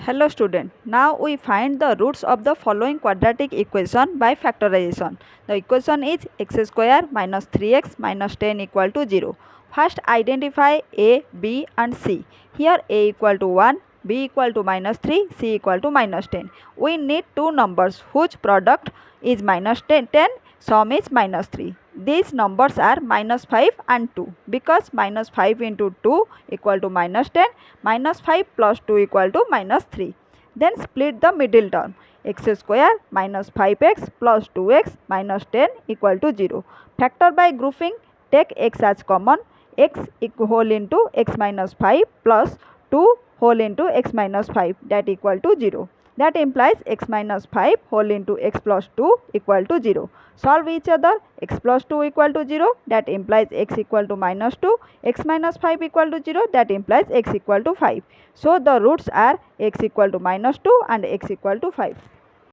Hello student, now we find the roots of the following quadratic equation by factorization. The equation is x square minus 3x minus 10 equal to 0. First identify a, b and c. Here a equal to 1, b equal to minus 3, c equal to minus 10. We need two numbers whose product is minus 10, sum is minus 3. These numbers are minus 5 and 2 because minus 5 into 2 equal to minus 10, minus 5 plus 2 equal to minus 3. Then split the middle term, x square minus 5x plus 2x minus 10 equal to 0. Factor by grouping, take x as common, x whole into x minus 5 plus 2 whole into x minus 5 that equal to 0. That implies x minus 5 whole into x plus 2 equal to 0. Solve each other, x plus 2 equal to 0 that implies x equal to minus 2, x minus 5 equal to 0 that implies x equal to 5. So the roots are x equal to minus 2 and x equal to 5.